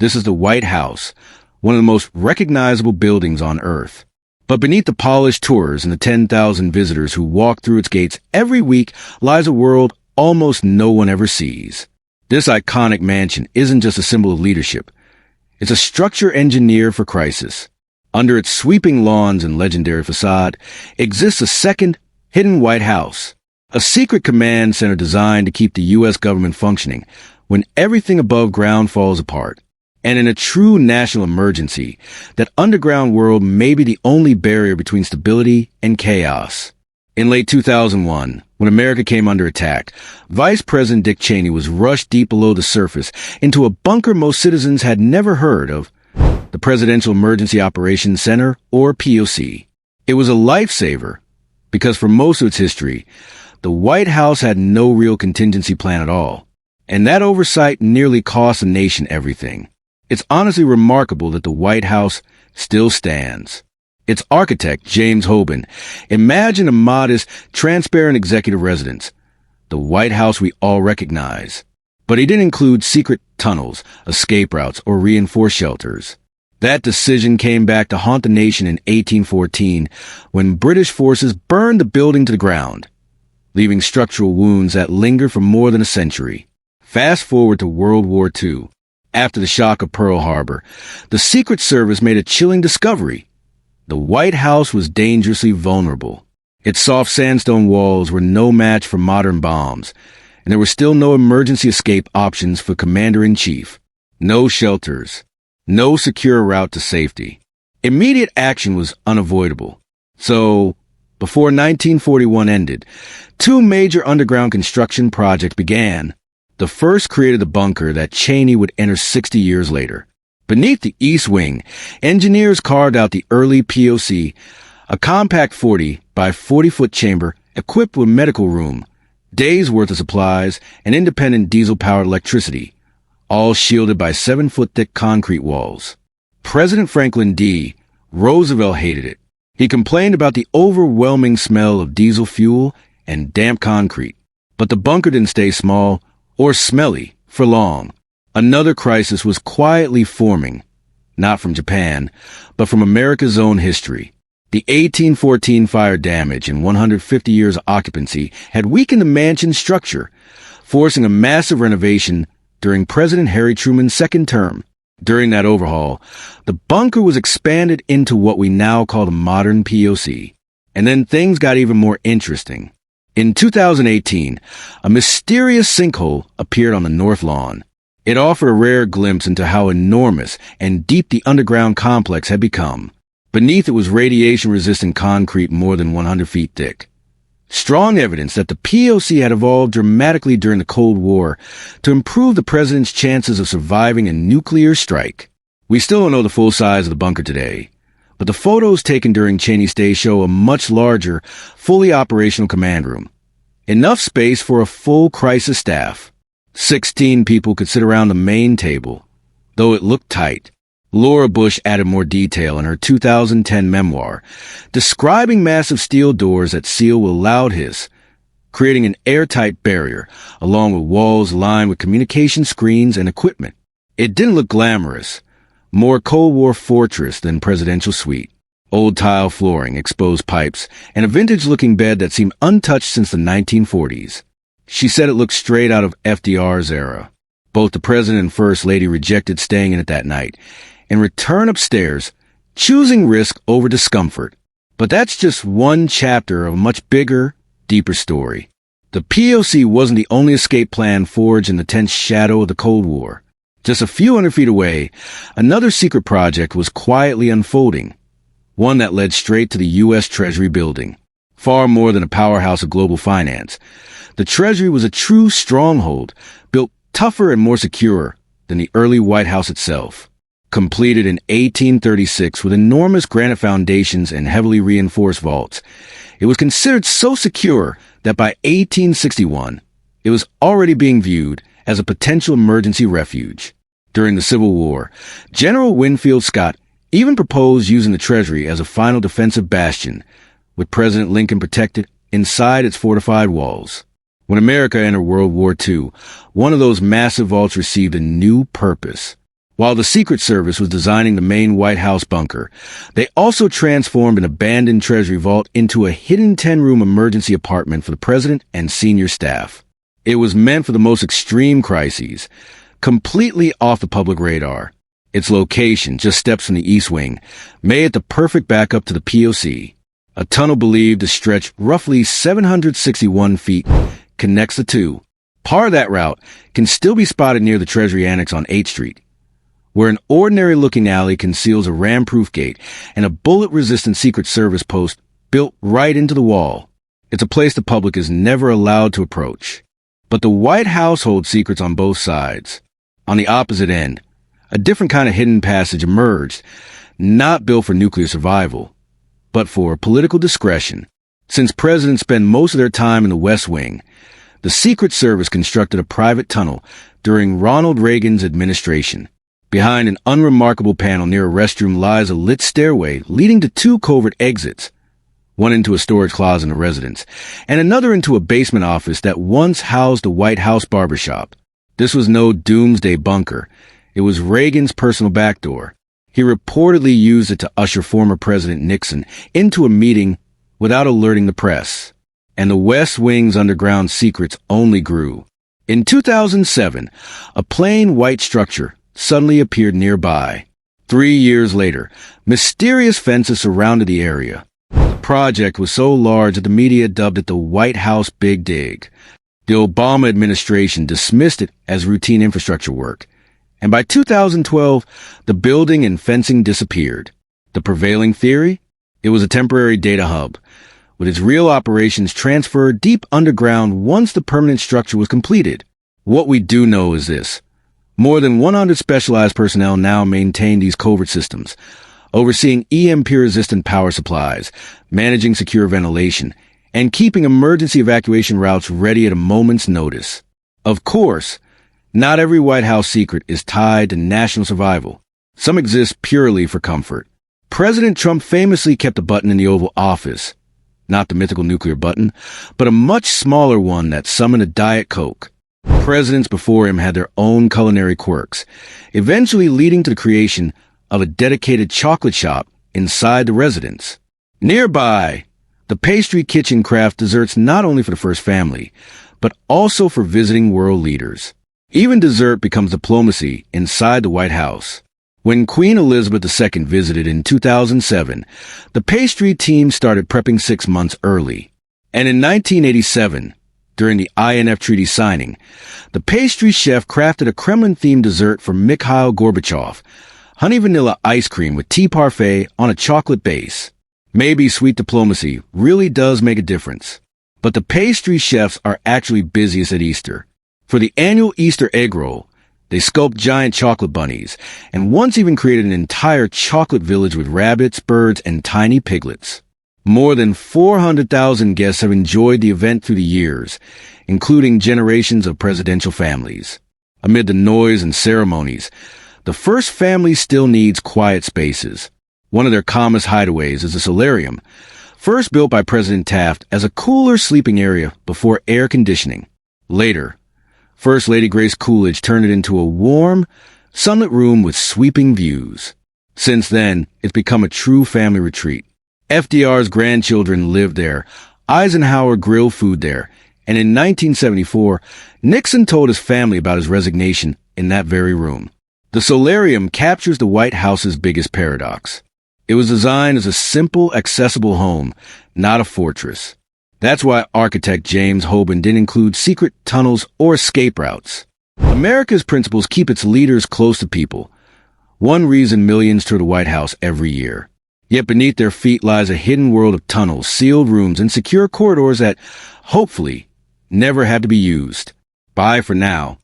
This is the White House, one of the most recognizable buildings on Earth. But beneath the polished tours and the 10,000 visitors who walk through its gates every week lies a world almost no one ever sees. This iconic mansion isn't just a symbol of leadership. It's a structure engineered for crisis. Under its sweeping lawns and legendary facade exists a second, hidden White House, a secret command center designed to keep the U.S. government functioning when everything above ground falls apart. And in a true national emergency, that underground world may be the only barrier between stability and chaos. In late 2001, when America came under attack, Vice President Dick Cheney was rushed deep below the surface into a bunker most citizens had never heard of, the Presidential Emergency Operations Center, or PEOC. It was a lifesaver, because for most of its history, the White House had no real contingency plan at all, and that oversight nearly cost the nation everything. It's honestly remarkable that the White House still stands. Its architect, James Hoban, imagined a modest, transparent executive residence, the White House we all recognize. But he didn't include secret tunnels, escape routes, or reinforced shelters. That decision came back to haunt the nation in 1814 when British forces burned the building to the ground, leaving structural wounds that lingered for more than a century. Fast forward to World War II. After the shock of Pearl Harbor, the Secret Service made a chilling discovery. The White House was dangerously vulnerable. Its soft sandstone walls were no match for modern bombs, and there were still no emergency escape options for Commander-in-Chief. No shelters. No secure route to safety. Immediate action was unavoidable. So, before 1941 ended, two major underground construction projects began. The first created the bunker that Cheney would enter 60 years later. Beneath the East Wing, engineers carved out the early PEOC, a compact 40 by 40-foot chamber equipped with medical room, days' worth of supplies, and independent diesel-powered electricity, all shielded by 7-foot-thick concrete walls. President Franklin D. Roosevelt hated it. He complained about the overwhelming smell of diesel fuel and damp concrete. But the bunker didn't stay small or smelly for long. Another crisis was quietly forming, not from Japan, but from America's own history. The 1814 fire damage and 150 years of occupancy had weakened the mansion's structure, forcing a massive renovation during President Harry Truman's second term. During that overhaul, the bunker was expanded into what we now call the modern PEOC. And then things got even more interesting. In 2018, a mysterious sinkhole appeared on the north lawn. It offered a rare glimpse into how enormous and deep the underground complex had become. Beneath it was radiation-resistant concrete more than 100 feet thick. Strong evidence that the PEOC had evolved dramatically during the Cold War to improve the president's chances of surviving a nuclear strike. We still don't know the full size of the bunker today, but the photos taken during Cheney's stay show a much larger, fully operational command room. Enough space for a full crisis staff. 16 people could sit around the main table, though it looked tight. Laura Bush added more detail in her 2010 memoir, describing massive steel doors that seal with loud hiss, creating an airtight barrier, along with walls lined with communication screens and equipment. It didn't look glamorous, more Cold War fortress than presidential suite. Old tile flooring, exposed pipes, and a vintage-looking bed that seemed untouched since the 1940s. She said it looked straight out of FDR's era. Both the president and first lady rejected staying in it that night, and returned upstairs, choosing risk over discomfort. But that's just one chapter of a much bigger, deeper story. The PEOC wasn't the only escape plan forged in the tense shadow of the Cold War. Just a few hundred feet away, another secret project was quietly unfolding, one that led straight to the U.S. Treasury Building. Far more than a powerhouse of global finance, the Treasury was a true stronghold, built tougher and more secure than the early White House itself. Completed in 1836 with enormous granite foundations and heavily reinforced vaults, it was considered so secure that by 1861, it was already being viewed as a potential emergency refuge. During the Civil War, General Winfield Scott even proposed using the Treasury as a final defensive bastion, with President Lincoln protected inside its fortified walls. When America entered World War II, one of those massive vaults received a new purpose. While the Secret Service was designing the main White House bunker, they also transformed an abandoned Treasury vault into a hidden 10-room emergency apartment for the president and senior staff. It was meant for the most extreme crises, completely off the public radar. Its location, just steps from the East Wing, made it the perfect backup to the PEOC. A tunnel believed to stretch roughly 761 feet connects the two. Part of that route can still be spotted near the Treasury Annex on 8th Street, where an ordinary-looking alley conceals a ram-proof gate and a bullet-resistant Secret Service post built right into the wall. It's a place the public is never allowed to approach. But the White House holds secrets on both sides. On the opposite end, a different kind of hidden passage emerged, not built for nuclear survival, but for political discretion. Since presidents spend most of their time in the West Wing, the Secret Service constructed a private tunnel during Ronald Reagan's administration. Behind an unremarkable panel near a restroom lies a lit stairway leading to two covert exits, one into a storage closet in the residence, and another into a basement office that once housed the White House barbershop. This was no doomsday bunker. It was Reagan's personal backdoor. He reportedly used it to usher former President Nixon into a meeting without alerting the press. And the West Wing's underground secrets only grew. In 2007, a plain white structure suddenly appeared nearby. 3 years later, mysterious fences surrounded the area. The project was so large that the media dubbed it the White House Big Dig. The Obama administration dismissed it as routine infrastructure work. And by 2012, the building and fencing disappeared. The prevailing theory? It was a temporary data hub, with its real operations transferred deep underground once the permanent structure was completed. What we do know is this. More than 100 specialized personnel now maintain these covert systems, overseeing EMP-resistant power supplies, managing secure ventilation, and keeping emergency evacuation routes ready at a moment's notice. Of course, not every White House secret is tied to national survival. Some exist purely for comfort. President Trump famously kept a button in the Oval Office, not the mythical nuclear button, but a much smaller one that summoned a Diet Coke. Presidents before him had their own culinary quirks, eventually leading to the creation of a dedicated chocolate shop inside the residence. Nearby, the pastry kitchen crafts desserts not only for the First Family, but also for visiting world leaders. Even dessert becomes diplomacy inside the White House. When Queen Elizabeth II visited in 2007, the pastry team started prepping 6 months early. And in 1987, during the INF Treaty signing, the pastry chef crafted a Kremlin-themed dessert for Mikhail Gorbachev, honey vanilla ice cream with tea parfait on a chocolate base. Maybe sweet diplomacy really does make a difference. But the pastry chefs are actually busiest at Easter. For the annual Easter egg roll, they sculpt giant chocolate bunnies, and once even created an entire chocolate village with rabbits, birds, and tiny piglets. More than 400,000 guests have enjoyed the event through the years, including generations of presidential families. Amid the noise and ceremonies, the First Family still needs quiet spaces. One of their calmest hideaways is the solarium, first built by President Taft as a cooler sleeping area before air conditioning. Later, First Lady Grace Coolidge turned it into a warm, sunlit room with sweeping views. Since then, it's become a true family retreat. FDR's grandchildren lived there, Eisenhower grilled food there, and in 1974, Nixon told his family about his resignation in that very room. The solarium captures the White House's biggest paradox. It was designed as a simple, accessible home, not a fortress. That's why architect James Hoban didn't include secret tunnels or escape routes. America's principles keep its leaders close to people. One reason millions tour the White House every year. Yet beneath their feet lies a hidden world of tunnels, sealed rooms, and secure corridors that, hopefully, never had to be used. Bye for now.